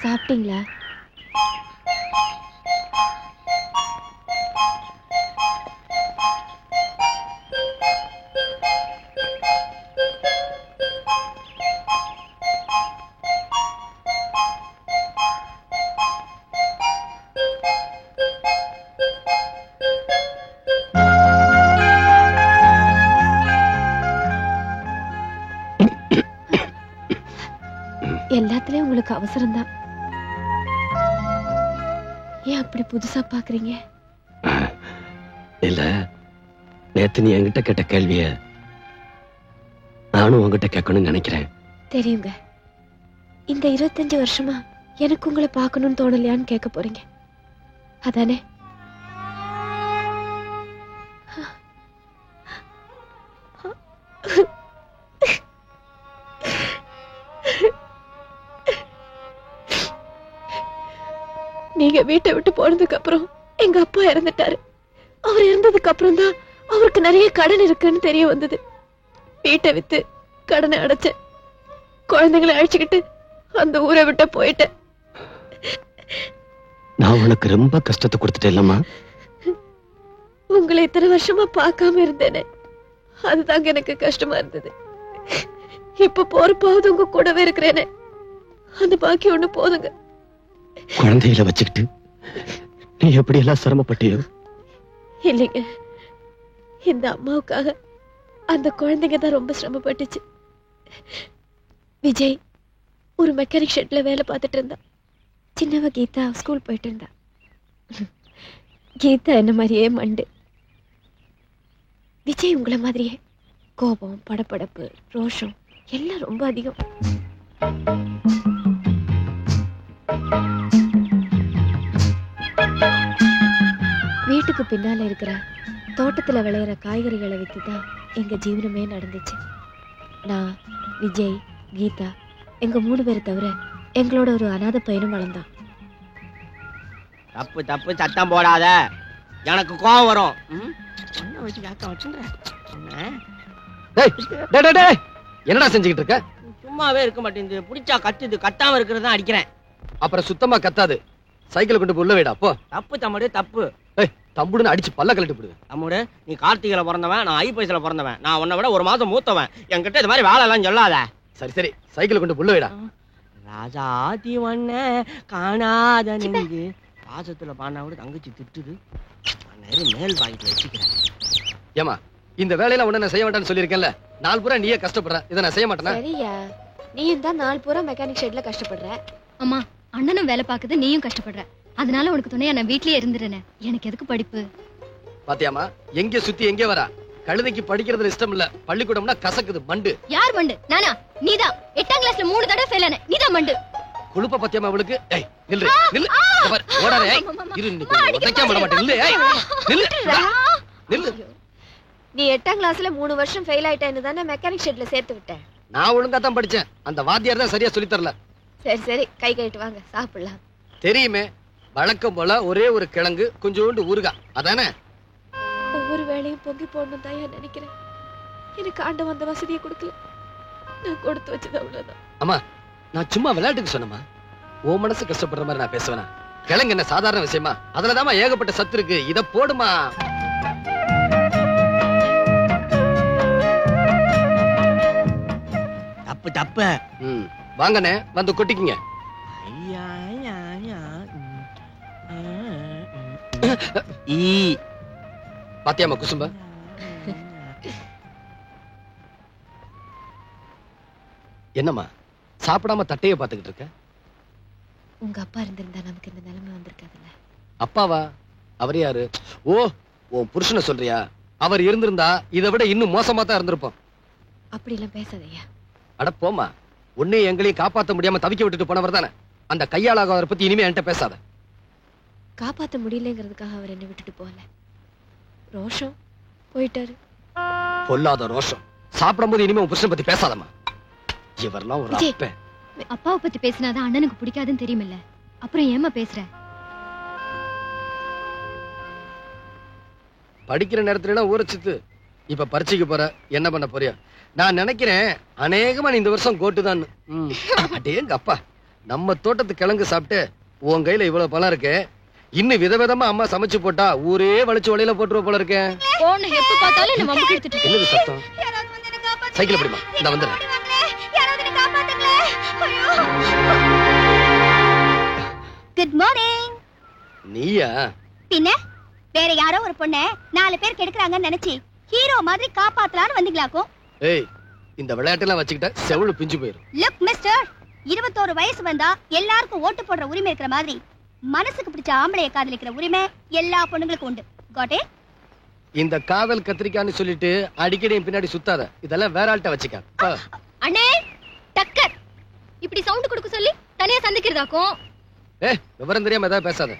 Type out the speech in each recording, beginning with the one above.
சாப்பிட்டீங்களா? எல்லாத்துலயும் உங்களுக்கு அவசரம் தான். ஏன் அப்படி புதுசா பாக்குறீங்க? இல்ல, நேத்து நீ என்கிட்ட கேட்ட கேள்விய நானும் உங்ககிட்ட கேட்கணும்னு நினைக்கிறேன். தெரியுங்க. இந்த 25 வருஷமா எனக்கு உங்களை பார்க்கணும்னு தோணலையான்னு கேட்க போறீங்க, அதானே? நீங்க வீட்டை விட்டு போனதுக்கு அப்புறம் எங்க அப்பா இறந்துட்டாரு. அவர் இறந்ததுக்கு அப்புறம் தான் அவருக்கு நிறைய கடன் இருக்குன்னு தெரிய வந்தது. வீட்டை வித்து கடனை அடைச்சேன். குழந்தைங்களை அழைச்சுக்கிட்டு அந்த ஊரை விட்டு போயிட்டேன். நான் உனக்கு ரொம்ப கஷ்டத்தை கொடுத்துட்டேன்லம்மா. உங்களை இத்தனை வருஷமா பார்க்காம இருந்தேனே, அதுதாங்க எனக்கு கஷ்டமா இருந்தது. இப்ப போறப்பாவது உங்க கூடவே இருக்கிறேனே, அந்த பாக்கி ஒண்ணு போதுங்க. குழந்தைகளை வச்சுக்கிட்டு நீ எப்படி எல்லாம் சிரமப்பட்டியோ? இல்லைங்க, இந்த அம்மாவுக்காக அந்த குழந்தைங்க தான் ரொம்ப சிரமப்பட்டுச்சு. விஜய் ஒரு மெக்கானிக் ஷெட்ல வேலை பார்த்துட்டு இருந்தா. சின்னவ கீதா ஸ்கூல் போயிட்டு இருந்தா. கீதா என்ன மாதிரியே மண்டு. விஜய் உங்களை மாதிரியே கோபம், படபடப்பு, ரோஷம் எல்லாம் ரொம்ப அதிகம். வீட்டுக்கு பின்னால இருக்கிற தோட்டத்துல விளையிற காய்கறிகளை வித்துதான் எங்க ஜீவனமே நடந்துச்சு. நான், விஜய், கீதா எங்க 3 பேரை தவிர எங்களோட ஒரு அநாத பையனும் வளர்ந்தான். தப்பு தப்பு, சத்தம் போடாத, எனக்கு கோபம் வரும். என்னடா செஞ்சுக்கிட்டு இருக்க? சும்மாவே இருக்க மாட்டேங்குது, பிடிச்சா கத்துது, கத்தாம இருக்கிறது தான் அடிக்கிறேன். அப்புறம் சுத்தமா கத்தாது, சைக்கிள் கொண்டு உள்ள வைடா போ. தப்பு தம்முடு, தப்பு. தம்புடுன்னு அடிச்சு பல்ல கழட்டி போடுவேன். தம்முடு, நீ கார்த்திகையில பிறந்தவன், நான் ஐப்பசில பிறந்தவன். நான் உன்னை விட 1 மாசம் மூத்தவன். என்கிட்ட இது மாதிரி வேலை எல்லாம் சொல்லாத. சரி சரி, சைக்கிள் கொண்டு உள்ள வைடா. ராஜாதி ஒன்ன காணாத நெஞ்சு பாசத்துல பாடினா கூட தங்கச்சி திட்டுது. மேல் பாக்கெட்ல வச்சுக்கிறேன். ஏமா, இந்த வேலையில உடனே செய்ய வேண்டாம்னு சொல்லியிருக்கேன்ல, 4 பூரா நீயே கஷ்டப்படுற, இதை நான் செய்ய மாட்டேனா? சரியா, நீயும் தான் 4 பூரா மெக்கானிக் ஷெட்ல கஷ்டப்படுற. அம்மா, அண்ணனும் வேலை பார்க்குது, நீயும் கஷ்டப்படுற. அதனால உனக்கு துணையா நான் வீட்லயே இருந்துறேனே. எனக்கு எதுக்கு படிப்பு? பாத்தியாமா, எங்க சுத்தி எங்கே வரா? கழுதைக்கு படிக்கிறதுல இஷ்டம் இல்ல, பள்ளிக்கூடம்னா கசக்குது மண்டு. யார் மண்டு? நானா? நீதான். 8ஆம் கிளாஸ்ல 3 தடவை ஃபெயில் ஆன நீதான் மண்டு. குளுப்ப பத்தியாமா அவளுக்கு. ஏய் நில்லு நில்லு, பாரு ஓடாதே. ஏய் இரு, நீ உதைக்காம விட மாட்டே. நில்லு, ஏய் நில்லு நில்லு. நீ 8ஆம் கிளாஸ்ல 3 வருஷம் ஃபெயில் ஆயிட்டேன்னு தானே மெக்கானிக் ஷெட்ல சேர்த்து விட்டேன். நான் ஒழுங்கா தான் படிச்சேன், அந்த வாத்தியார் தான் சரியா சொல்லி தரல. சரி சரி, கை கழிட்டு வாங்க, சாப்பிடலாம். தெரியுமே, வழக்கம் போல ஒரே ஒரு கிழங்கு, கொஞ்சோண்டு ஊறுகாய், அதானே? ஒவ்வொரு வேளையும் பொங்கி போடணும் தான் நினைக்கிறேன். எனக்கு ஆண்டவன் அந்த வசதியை கொடுக்கல, நான் கொடுத்து வச்சது அவ்வளவுதான். அம்மா, நான் சும்மா விளையாட்டுக்கு சொன்னமா, ஓ மனசு கஷ்டப்படுற மாதிரி நான் பேசுவேனா? கிழங்கு என்ன சாதாரண விஷயமா? அதுலதாமா ஏகப்பட்ட சத்து இருக்கு, இத போடுமா. தப்பு தப்பு. வாங்கண்ணே, வந்து கொட்டிக்குங்க. பாத்தியாமா குசும்ப? என்னம்மா சாப்பிடாம தட்டைய பாத்துக்கிட்டு இருக்க? உங்க அப்பா இருந்திருந்தா நமக்கு இந்த நிலைமை வந்திருக்காதுல்ல. அப்பாவா? அவர் யாரு? ஓ, உன் புருஷனை சொல்றியா? அவர் இருந்திருந்தா இதை விட இன்னும் மோசமா தான் இருந்திருப்போம். அப்படி எல்லாம் பேசாதய்யா. அட போமா, உன்னையும் எங்களையும் காப்பாத்த முடியாம தவிக்க விட்டுட்டு போனவர் தானே. அந்த கையாளாக பத்தி இனிமே என்கிட்ட பேசாத. காப்பாத்த முடியலங்கிறதுக்காக அவர் என்ன விட்டுட்டு போகல. ரோஷம் போயிட்டாரு. பொல்லாத ரோஷம். சாப்பிடும்போது இனிமே உன் புருஷனை பத்தி பேசாதம்மா. இவரெல்லாம் ஒரு அப்பன். அப்பாவை பத்தி பேசினாதான் அண்ணனுக்கு பிடிக்காதுன்னு தெரியுமில்ல, அப்புறம் ஏமா பேசுற? படிக்கிற நேரத்துல ஊரச்சித்து, இப்ப பரீட்சைக்கு போற, என்ன பண்ண போறியா? நான் நினைக்கிறேன் அநேகமா நீ இந்த வருஷம் கோட்டுதான். அடேங்க அப்பா, நம்ம தோட்டத்து கிழங்கு சாப்பிட்டு உன் கையில இவ்வளவு பழம் இருக்கு. இன்னும் விதவிதமா அம்மா சமைச்சு போட்டா ஊரே வலிச்சு வழியில போட்டுருவ போல இருக்கேன். போன் எப்ப பார்த்தாலும் என்ன மம்பு எடுத்துட்டு இருக்க. என்னது சத்தம்? சைக்கிள் பிடிமா, நான் வந்துடுறேன். Good morning. நீயா? பின்ன வேற யாரோ ஒரு பொண்ண 4 பேர் கெடுக்குறாங்கன்னு நினைச்சு ஹீரோ மாதிரி காப்பாத்தலான்னு வந்தீங்களாக்கும். ஏய், இந்த விளையாட்டெல்லாம் வச்சுக்கிட்ட செவுளு பிஞ்சு போயிரும். லுக் மிஸ்டர், 21 வயசு வந்தா எல்லாருக்கும் ஓட்டு போடுற உரிமை இருக்கிற மாதிரி மனசுக்கு பிடிச்ச ஆம்பளைய காதலிக்கிற உரிமை எல்லா பொண்ணுங்களுக்கும் உண்டு. Got it? இந்த காதல் கத்திரிக்கான்னு சொல்லிட்டு அடிக்கடி என் பின்னாடி சுத்தாத. இதெல்லாம் வேற ஆள்கிட்ட வச்சுக்க. அண்ணே டக்கர், இப்படி சவுண்ட் கொடுக்க சொல்லி தனியா சந்திக்கிறதாக்கும். விவரம் தெரியாம ஏதாவது பேசாத.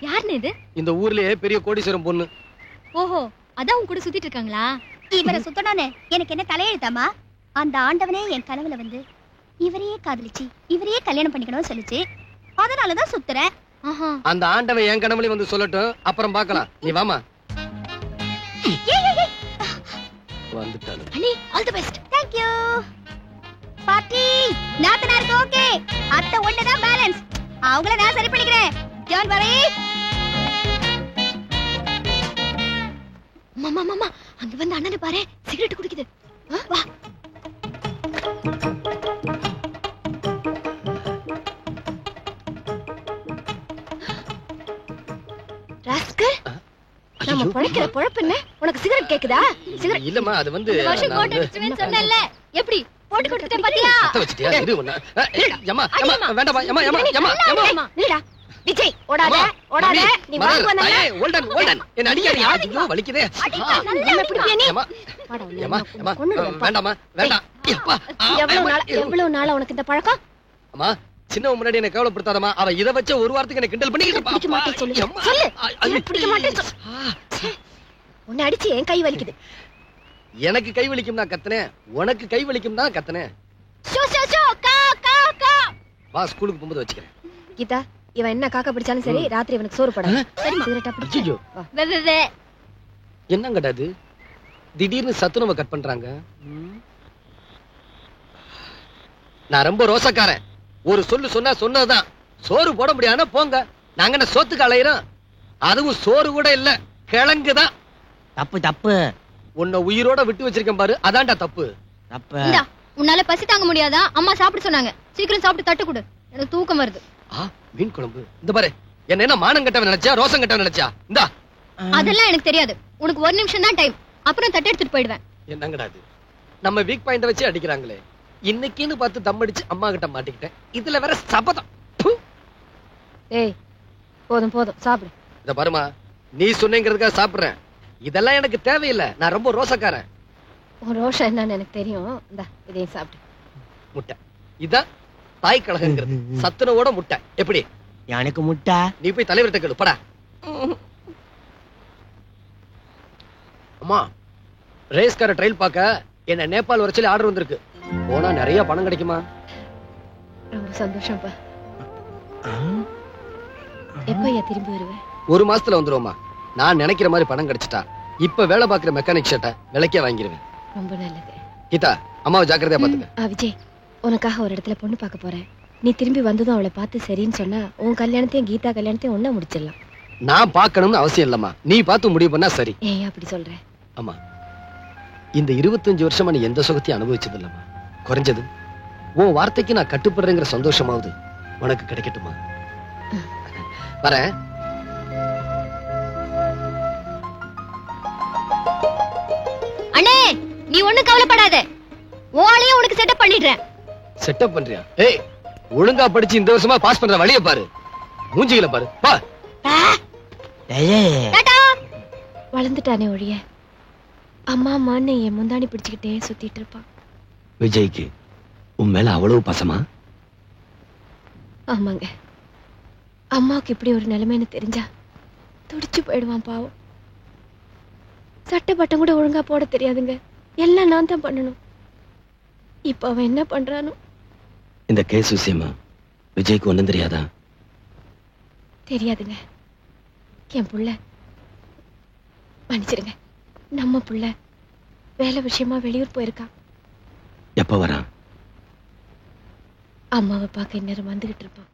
யாருன்னு இது? இந்த ஊர்லயே பெரிய கோடீஸ்வரம் பொண்ணு. ஓஹோ, அதான் உன் கூட சுத்திட்டு இருக்காங்களா? இவரை சுத்தணும்னு எனக்கு என்ன தலையெழுத்தாமா? அந்த ஆண்டவனே என் கனவுல வந்து இவரையே காதலிச்சு இவரையே கல்யாணம் பண்ணிக்கணும்னு சொல்லிச்சு. அதனாலதான் சுத்துறேன். அந்த ஆண்டவன் என் கனவுல வந்து சொல்லட்டும், அப்புறம் பார்க்கலாம். நீ வாமா. வந்துட்டாரு. அண்ணி, all the best. Thank you. பாட்டி, நாத்தனாருக்கு ஓகே. அத்தை ஒண்ணுதான் பேலன்ஸ். அவங்கள நான் சரி பண்ணிக்கிறேன். Don't worry. மாமா மாமா, அங்க வந்து அண்ணனை பாரு, சிகரெட் குடிக்குது. வா. ராஸ்கல், நம்ம பொழைக்கிற பொழப்பு என்ன? உனக்கு சிகரெட் கேக்குதா? சிகரெட் இல்லம்மா, அது வந்து வருஷம் கோட் அடிச்சுவேன்னு சொன்னேன்ல, எப்படி போட்டு கொடுத்துட்டே பாத்தியா? சத்த வச்சிட்டியா? இரு ஒண்ணா. யம்மா யம்மா வேண்டாமா. யம்மா யம்மா யம்மா யம்மா. நிடா. விஜய், ஓடாத ஓடாத. நீ வாங்க வந்தா. ஏய், ஹோல்டன் ஹோல்டன். என்ன அடிக்காதீங்க. ஐயோ வலிக்குதே. நம்ம பிடிப்பியா நீ? யம்மா யம்மா யம்மா வேண்டாமா வேண்டாம். அப்பா, எவ்வளவு நாளா உனக்கு இந்த பழக்கம்? அம்மா, சின்னவ முன்னாடி என்ன கேவலப்படுத்தாதம்மா. அவ இத வச்ச ஒரு வாரத்துக்கு என்ன கிண்டல் பண்ணிக்கிட்டு இருப்பா. பிடிக்க மாட்டேன்னு சொல்லு. சொல்லு. பிடிக்க மாட்டேன்னு. உன்னை அடிச்சு என் கை வலிக்குது. எனக்கு கை வலிக்கும் நான் கத்துனேன், உனக்கு கை வலிக்கும் தான் கத்துனேன். ஷோ ஷோ ஷோ கா கா கா. வா, ஸ்கூலுக்கு போகும்போது வச்சுக்கிறேன். கீதா, இவன் என்ன காக்கா பிடிச்சாலும் சரி, ராத்திரி இவனுக்கு சோறு போடாது. சரி, சிகரெட்டா பிடிச்சு. ஐயோ, என்னங்கடா இது? திடீர்னு சத்துணவை கட் பண்றாங்க. நான் ரொம்ப ரோசக்காரன். ஒரு சொல்லு சொன்னா சொன்னதுதான். சோறு போட முடியாதுன்னா போங்க. நாங்க என்ன சோத்துக்கு அலையிறோம்? அதுவும் சோறு கூட இல்ல, கிழங்குதான். தப்பு தப்பு. உன்னை உயிரோட விட்டு வச்சிருக்கேன் பாரு, அதான்டா தப்பு. தப்பு. இந்தா, உன்னால பசி தாங்க முடியாதா? அம்மா சாப்பிட சொன்னாங்க. சீக்கிரம் சாப்பிட்டு தட்டு கொடு, எனக்கு தூக்கம் வருது. மீன் குழம்பு. இந்த பாரு, என்ன மானம் கட்டவன் நினைச்சா, ரோசம் கட்டவன் நினைச்சா? இந்தா. அதெல்லாம் எனக்கு தெரியாது. உனக்கு 1 நிமிஷம் தான் டைம், அப்புறம் தட்டு எடுத்துட்டு போயிடுவேன். என்னங்கடா இது? நம்ம வீக் பாயிண்ட் வச்சு அடிக்கிறாங்களே. இன்னைக்குன்னு பார்த்து தம் அடிச்சு அம்மா கிட்ட மாட்டிக்கிட்டேன். இதுல வேற சபதம். ஏய், போதும் போதும், சாப்பிடு. இத பாருமா, நீ சொன்னீங்கிறதுக்காக சாப்பிடுறேன். இதெல்லாம் எனக்கு தேவையில்லை. நான் ரொம்ப ரோசக்காரன். உன் ரோஷம் என்னன்னு எனக்கு தெரியும். இந்தா, இதையும் சாப்பிடு. முட்டை இதான் தாய் கழகங்கிறது. சத்துணவோட முட்டை எப்படி? எனக்கு முட்டை. நீ போய் தலைவர்கிட்ட கேளு, படா. அம்மா, ரேஸ்கார ட்ரையல் பார்க்க என்ன நேபாள் வரைச்சல ஆர்டர் வந்திருக்கு. போனா நிறைய பணம் கிடைக்குமா? ரொம்ப சந்தோஷம்ப்பா. எப்ப திரும்பி வருவேன்? 1 மாசத்துல வந்துருவோமா. நான் நினைக்கிற மாதிரி பணம் கிடைச்சிட்டா இப்ப வேலை பாக்குற மெக்கானிக் ஷர்ட்டை விலைக்கே வாங்கிடுவேன். ரொம்ப நல்லது. கீதா, அம்மாவை ஜாக்கிரதையா பாத்துக்க. விஜய், உனக்காக ஒரு இடத்துல பொண்ணு பார்க்க போறேன். நீ திரும்பி வந்ததும் அவளை பார்த்து சரின்னு சொன்னா உன் கல்யாணத்தையும் கீதா கல்யாணத்தையும் ஒண்ணா முடிச்சிடலாம். நான் பார்க்கணும்னு அவசியம் இல்லம்மா, நீ பார்த்து முடிவு பண்ணா சரி. ஏன் அப்படி சொல்ற? அம்மா, இந்த 25 வருஷமா நீ எந்த சுகத்தையும் அனுபவிச்சது இல்லம்மா. குறைஞ்சது உன் வார்த்தைக்கு நான் கட்டுப்படுறேங்கிற சந்தோஷமாவது உனக்கு கிடைக்கட்டுமா? வரேன். அண்ணே, நீ ஒண்ணும் கவலைப்படாத. ஓளையும் உனக்கு செட்டப் பண்ணிடுறேன். செட்டப் பண்றியா? ஏய், ஒழுங்கா படிச்சு இந்த வருஷமா பாஸ் பண்ற வழிய பாரு. மூஞ்சிகளை பாரு. வா. டாடா. வளர்ந்துட்டானே ஒழிய அம்மா அம்மான்னு என் முந்தாணி பிடிச்சுக்கிட்டே சுத்திட்டு இருப்பான். விஜய்க்கு உன் மேல அவ்வளவு பசமா? ஆமாங்க. அம்மாவுக்கு இப்படி ஒரு நிலைமைன்னு தெரிஞ்சா துடிச்சு போயிடுவான் பாவம். சட்டை பட்டம் கூட ஒழுங்கா போட தெரியாதுங்க. எல்லாம் நான் தான் பண்ணணும். இப்ப அவன் என்ன பண்றானோ? இந்த கேஸ் விஷயமா விஜய்க்கு ஒண்ணும் தெரியாதா? தெரியாதுங்க. என் புள்ள, மன்னிச்சிருங்க, நம்ம புள்ள வேலை விஷயமா வெளியூர் போயிருக்கான். எப்ப வரான்? அம்மாவை பார்க்க இந்நேரம் வந்துகிட்டு இருப்பான்.